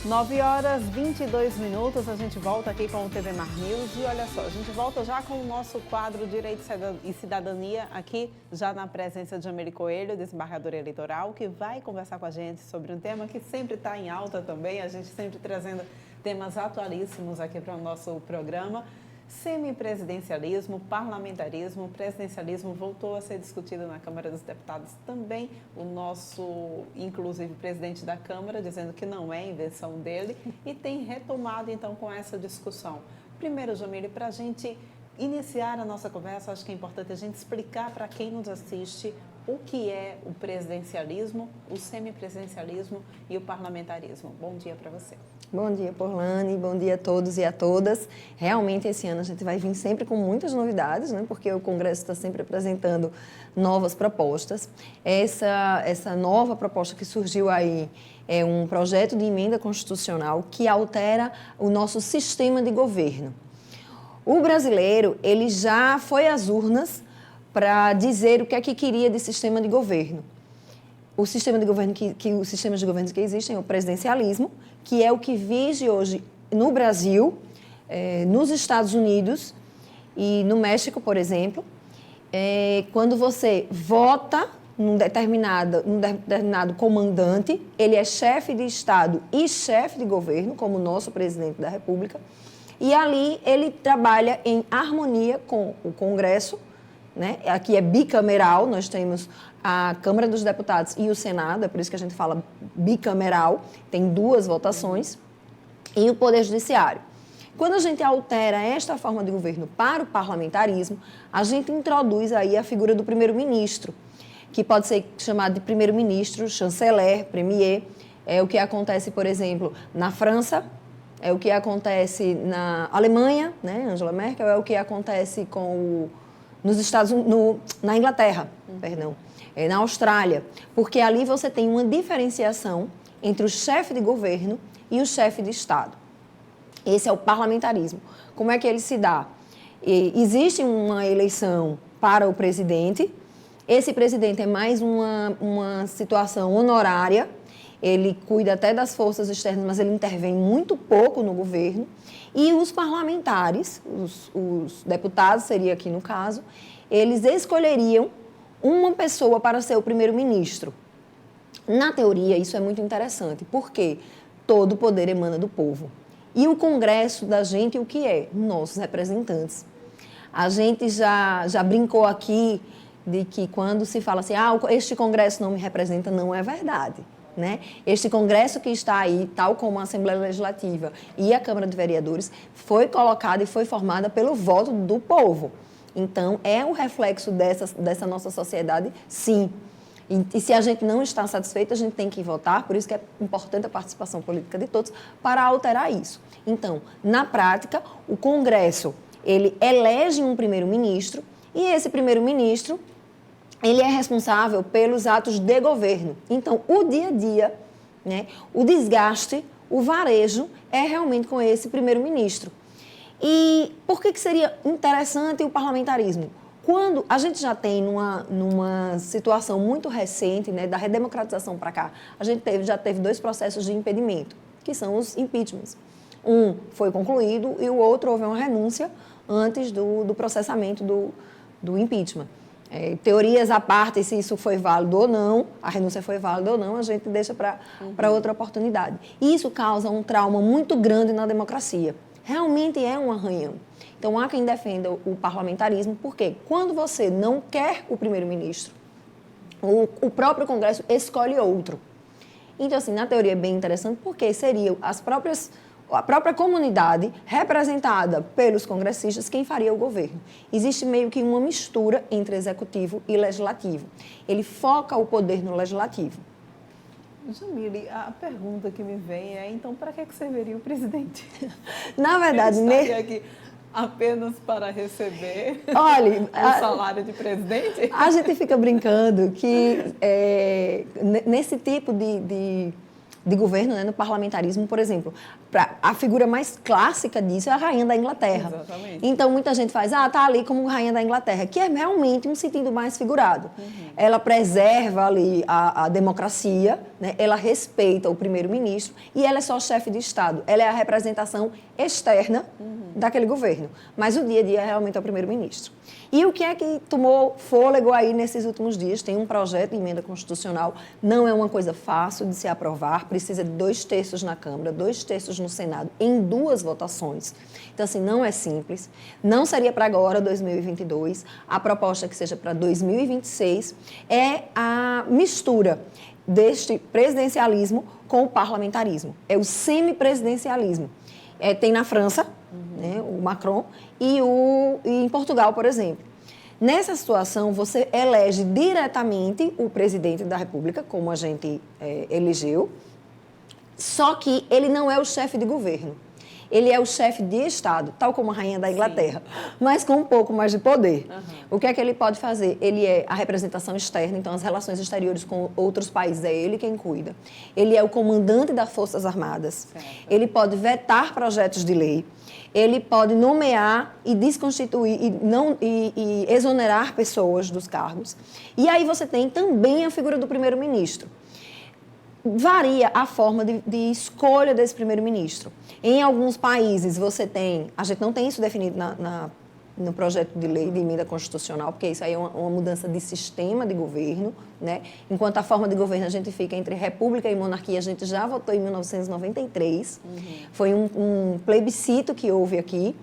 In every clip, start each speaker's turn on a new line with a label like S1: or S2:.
S1: 9h22, a gente volta aqui com o TV Mar News e olha só, a gente volta já com o nosso quadro Direito e Cidadania aqui, já na presença de Jamile Coelho, desembargadora eleitoral, que vai conversar com a gente sobre um tema que sempre está em alta também, a gente sempre trazendo temas atualíssimos aqui para o nosso programa. Semipresidencialismo, parlamentarismo, presidencialismo voltou a ser discutido na Câmara dos Deputados também. O nosso, inclusive, presidente da Câmara, dizendo que não é invenção dele e tem retomado, então, com essa discussão. Primeiro, Jamile, para a gente iniciar a nossa conversa, acho que é importante a gente explicar para quem nos assiste o que é o presidencialismo, o semipresidencialismo e o parlamentarismo. Bom dia para você.
S2: Bom dia, Porlane. Bom dia a todos e a todas. Realmente, esse ano a gente vai vir sempre com muitas novidades, né? Porque o Congresso está sempre apresentando novas propostas. Essa nova proposta que surgiu aí é um projeto de emenda constitucional que altera o nosso sistema de governo. O brasileiro, ele já foi às urnas para dizer o que é que queria de sistema de governo. O sistema de governo os sistemas de governo que existem é o presidencialismo, que é o que vige hoje no Brasil, nos Estados Unidos e no México, por exemplo. Quando você vota num determinado comandante, ele é chefe de Estado e chefe de governo, como o nosso presidente da República, e ali ele trabalha em harmonia com o Congresso, né? Aqui é bicameral, nós temos a Câmara dos Deputados e o Senado, é por isso que a gente fala bicameral, tem duas votações, e o Poder Judiciário. Quando a gente altera esta forma de governo para o parlamentarismo, a gente introduz aí a figura do primeiro-ministro, que pode ser chamado de primeiro-ministro, chanceler, premier. É o que acontece, por exemplo, na França, é o que acontece na Alemanha, né, Angela Merkel, é o que acontece nos Estados Unidos, na Inglaterra, na Austrália, porque ali você tem uma diferenciação entre o chefe de governo e o chefe de Estado. Esse é o parlamentarismo. Como é que ele se dá? Existe uma eleição para o presidente, esse presidente é mais uma situação honorária, ele cuida até das forças externas, mas ele intervém muito pouco no governo. E os parlamentares, os deputados, seria aqui no caso, eles escolheriam uma pessoa para ser o primeiro-ministro. Na teoria, isso é muito interessante, porque todo o poder emana do povo. E o Congresso da gente, o que é? Nossos representantes. A gente já brincou aqui de que quando se fala assim, este Congresso não me representa, não é verdade. Né? Este Congresso que está aí, tal como a Assembleia Legislativa e a Câmara de Vereadores, foi colocada e foi formada pelo voto do povo. Então, é um reflexo dessa nossa sociedade, sim. E se a gente não está satisfeito, a gente tem que votar, por isso que é importante a participação política de todos, para alterar isso. Então, na prática, o Congresso, ele elege um primeiro-ministro e esse primeiro-ministro ele é responsável pelos atos de governo. Então, o dia a dia, né, o desgaste, o varejo é realmente com esse primeiro-ministro. E por que seria interessante o parlamentarismo? Quando a gente já tem numa situação muito recente, né, da redemocratização para cá, a gente já teve 2 processos de impedimento, que são os impeachments. Um foi concluído e o outro houve uma renúncia antes do processamento do impeachment. Teorias à parte, se isso foi válido ou não, a renúncia foi válida ou não, a gente deixa para outra oportunidade. E isso causa um trauma muito grande na democracia. Realmente é um arranhão. Então, há quem defenda o parlamentarismo, porque quando você não quer o primeiro-ministro, o próprio Congresso escolhe outro. Então, assim, na teoria é bem interessante, porque seriam a própria comunidade representada pelos congressistas quem faria o governo. Existe meio que uma mistura entre executivo e legislativo. Ele foca o poder no legislativo.
S1: Jamile, a pergunta que me vem é, então, para que serviria o presidente?
S2: Na verdade,
S1: ele estaria aqui apenas para receber o salário de presidente?
S2: A gente fica brincando que nesse tipo de governo, né, no parlamentarismo, por exemplo, a figura mais clássica disso é a rainha da Inglaterra.
S1: Exatamente.
S2: Então, muita gente faz, tá ali como rainha da Inglaterra, que é realmente um sentido mais figurado. Ela preserva ali a democracia, né? Ela respeita o primeiro-ministro e ela é só chefe de Estado. Ela é a representação externa daquele governo. Mas o dia a dia realmente é o primeiro-ministro. E o que é que tomou fôlego aí nesses últimos dias? Tem um projeto de emenda constitucional, não é uma coisa fácil de se aprovar, precisa de 2/3 na Câmara, 2/3 no Senado, em 2 votações. Então, assim, não é simples. Não seria para agora, 2022. A proposta que seja para 2026 é a mistura deste presidencialismo com o parlamentarismo. É o semipresidencialismo. Tem na França, né, o Macron, e em Portugal, por exemplo. Nessa situação, você elege diretamente o presidente da República, como a gente elegeu, só que ele não é o chefe de governo. Ele é o chefe de Estado, tal como a rainha da Inglaterra, mas com um pouco mais de poder. O que é que ele pode fazer? Ele é a representação externa, então as relações exteriores com outros países é ele quem cuida. Ele é o comandante das Forças Armadas. Certo. Ele pode vetar projetos de lei. Ele pode nomear e desconstituir e exonerar pessoas dos cargos. E aí você tem também a figura do primeiro-ministro. Varia a forma de escolha desse primeiro-ministro. Em alguns países você tem, a gente não tem isso definido no projeto de lei de emenda constitucional, porque isso aí é uma mudança de sistema de governo, né? Enquanto a forma de governo a gente fica entre república e monarquia, a gente já votou em 1993, foi um plebiscito que houve aqui,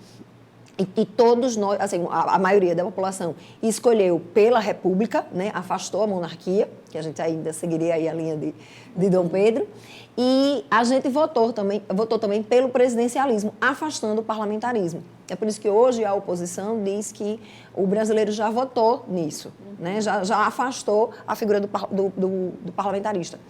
S2: e todos nós, assim, a maioria da população escolheu pela república, né? Afastou a monarquia, que a gente ainda seguiria aí a linha de Dom Pedro, e a gente votou também pelo presidencialismo, afastando o parlamentarismo. É por isso que hoje a oposição diz que o brasileiro já votou nisso, né? Já afastou a figura do parlamentarista.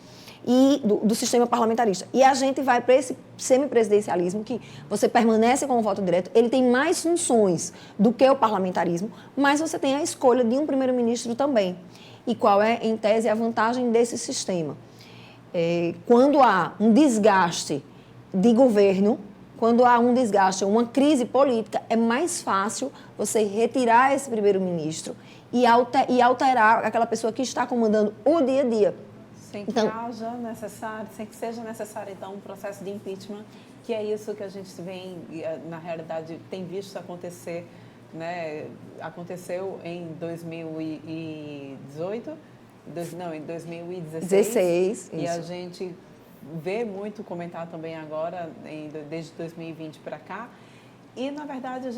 S2: E do sistema parlamentarista. E a gente vai para esse semipresidencialismo que você permanece com o voto direto, ele tem mais funções do que o parlamentarismo, mas você tem a escolha de um primeiro-ministro também. E qual é, em tese, a vantagem desse sistema? Quando há um desgaste de governo, quando há um desgaste, uma crise política, é mais fácil você retirar esse primeiro-ministro e alterar aquela pessoa que está comandando o dia a dia.
S1: Sem que seja necessário, então, um processo de impeachment, que é isso que a gente vem, na realidade, tem visto acontecer, né? Aconteceu em 2018, em 2016. E a gente vê muito comentar também agora, desde 2020 para cá. E, na verdade,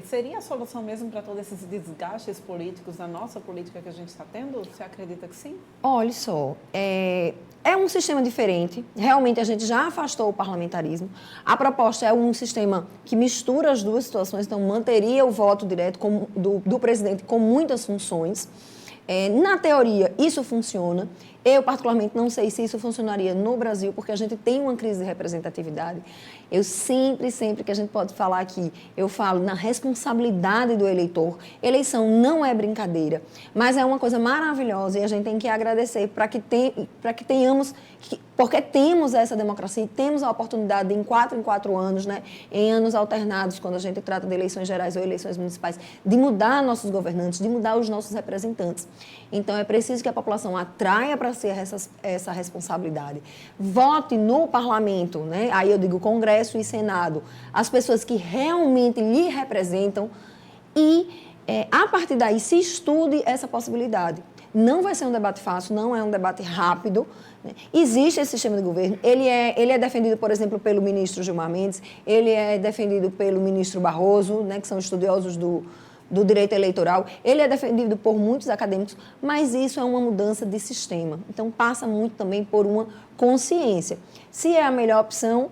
S1: seria a solução mesmo para todos esses desgastes políticos da nossa política que a gente está tendo? Você acredita que sim?
S2: Olha só, é um sistema diferente. Realmente, a gente já afastou o parlamentarismo. A proposta é um sistema que mistura as duas situações, então manteria o voto direto do presidente com muitas funções. Na teoria, isso funciona. Eu, particularmente, não sei se isso funcionaria no Brasil, porque a gente tem uma crise de representatividade. Eu sempre que a gente pode falar aqui, eu falo na responsabilidade do eleitor. Eleição não é brincadeira, mas é uma coisa maravilhosa e a gente tem que agradecer para que tenhamos, porque temos essa democracia e temos a oportunidade de, em 4 anos, né, em anos alternados, quando a gente trata de eleições gerais ou eleições municipais, de mudar nossos governantes, de mudar os nossos representantes. Então, é preciso que a população atraia para si essa responsabilidade. Vote no parlamento, né? Aí eu digo Congresso e Senado, as pessoas que realmente lhe representam e, a partir daí, se estude essa possibilidade. Não vai ser um debate fácil, não é um debate rápido, né? Existe esse sistema de governo, ele é defendido, por exemplo, pelo ministro Gilmar Mendes, ele é defendido pelo ministro Barroso, né, que são estudiosos do direito eleitoral, ele é defendido por muitos acadêmicos, mas isso é uma mudança de sistema. Então, passa muito também por uma consciência. Se é a melhor opção,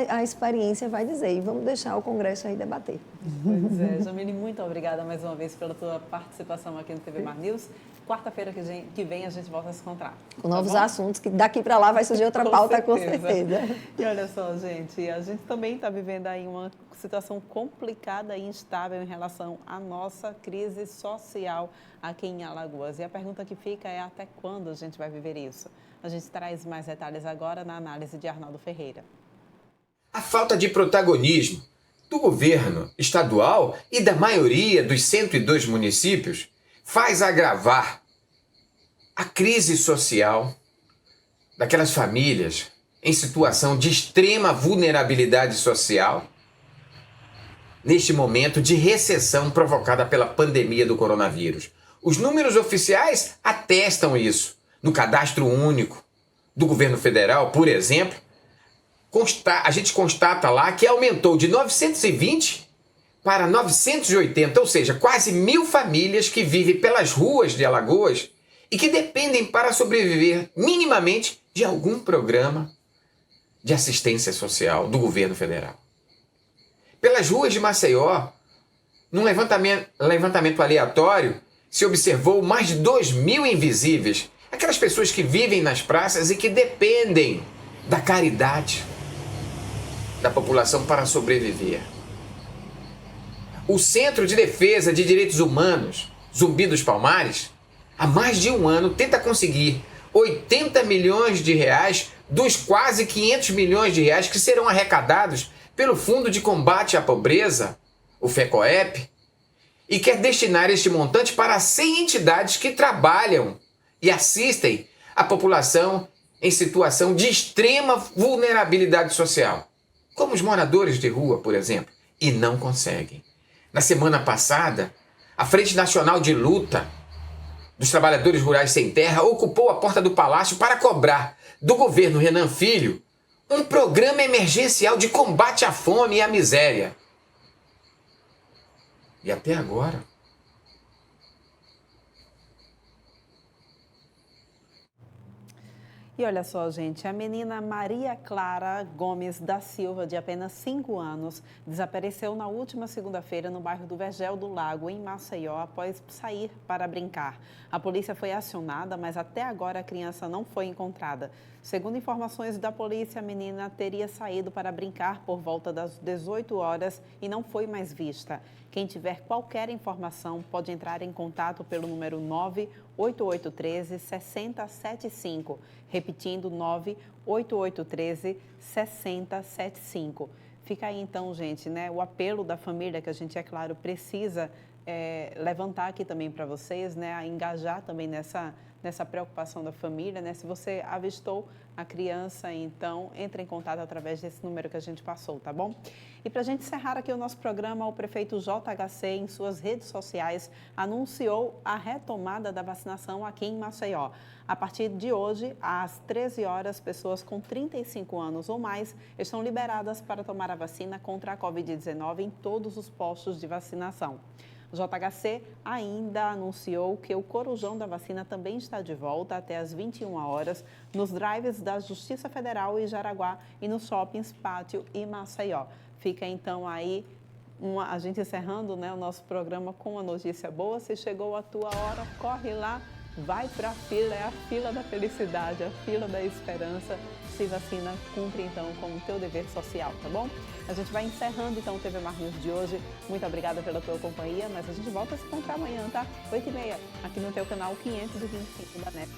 S2: a experiência vai dizer, e vamos deixar o Congresso aí debater.
S1: Pois é, Jamile, muito obrigada mais uma vez pela tua participação aqui no TV Mar News. Quarta-feira que vem a gente volta a se encontrar.
S2: Com novos assuntos, que daqui para lá vai surgir outra pauta, com certeza.
S1: E olha só, gente, a gente também está vivendo aí uma situação complicada e instável em relação à nossa crise social aqui em Alagoas. E a pergunta que fica é até quando a gente vai viver isso? A gente traz mais detalhes agora na análise de Arnaldo Ferreira.
S3: A falta de protagonismo do governo estadual e da maioria dos 102 municípios faz agravar a crise social, daquelas famílias em situação de extrema vulnerabilidade social, neste momento de recessão provocada pela pandemia do coronavírus. Os números oficiais atestam isso. No cadastro único do governo federal, por exemplo, a gente constata lá que aumentou de 920 para 980, ou seja, quase 1.000 famílias que vivem pelas ruas de Alagoas e que dependem para sobreviver minimamente de algum programa de assistência social do governo federal. Pelas ruas de Maceió, num levantamento aleatório, se observou mais de 2.000 invisíveis, aquelas pessoas que vivem nas praças e que dependem da caridade da população para sobreviver. O Centro de Defesa de Direitos Humanos, Zumbi dos Palmares, há mais de um ano tenta conseguir 80 milhões de reais dos quase 500 milhões de reais que serão arrecadados pelo Fundo de Combate à Pobreza, o FECOEP, e quer destinar este montante para 100 entidades que trabalham e assistem a população em situação de extrema vulnerabilidade social, como os moradores de rua, por exemplo, e não conseguem. Na semana passada, a Frente Nacional de Luta dos Trabalhadores Rurais Sem Terra ocupou a porta do Palácio para cobrar do governo Renan Filho um programa emergencial de combate à fome e à miséria. E até agora,
S1: e olha só, gente, a menina Maria Clara Gomes da Silva, de apenas 5 anos, desapareceu na última segunda-feira no bairro do Vergel do Lago, em Maceió, após sair para brincar. A polícia foi acionada, mas até agora a criança não foi encontrada. Segundo informações da polícia, a menina teria saído para brincar por volta das 18 horas e não foi mais vista. Quem tiver qualquer informação pode entrar em contato pelo número 98813-6075. Repetindo, 98813-6075. Fica aí então, gente, né, o apelo da família que a gente, é claro, precisa levantar aqui também para vocês, né, a engajar também nessa preocupação da família, né? Se você avistou a criança, então entre em contato através desse número que a gente passou, tá bom? E para a gente encerrar aqui o nosso programa, o prefeito JHC, em suas redes sociais, anunciou a retomada da vacinação aqui em Maceió. A partir de hoje, às 13 horas, pessoas com 35 anos ou mais estão liberadas para tomar a vacina contra a Covid-19 em todos os postos de vacinação. O JHC ainda anunciou que o Corujão da Vacina também está de volta até às 21 horas nos drives da Justiça Federal e Jaraguá e nos shoppings Pátio e Maceió. Fica então aí a gente encerrando, né, o nosso programa com uma notícia boa. Se chegou a tua hora, corre lá, vai para a fila, é a fila da felicidade, a fila da esperança. Se vacina, cumpre então com o teu dever social, tá bom? A gente vai encerrando então o TV Mar News de hoje. Muito obrigada pela tua companhia, mas a gente volta a se encontrar amanhã, tá? 8h30, aqui no teu canal 525 da NET.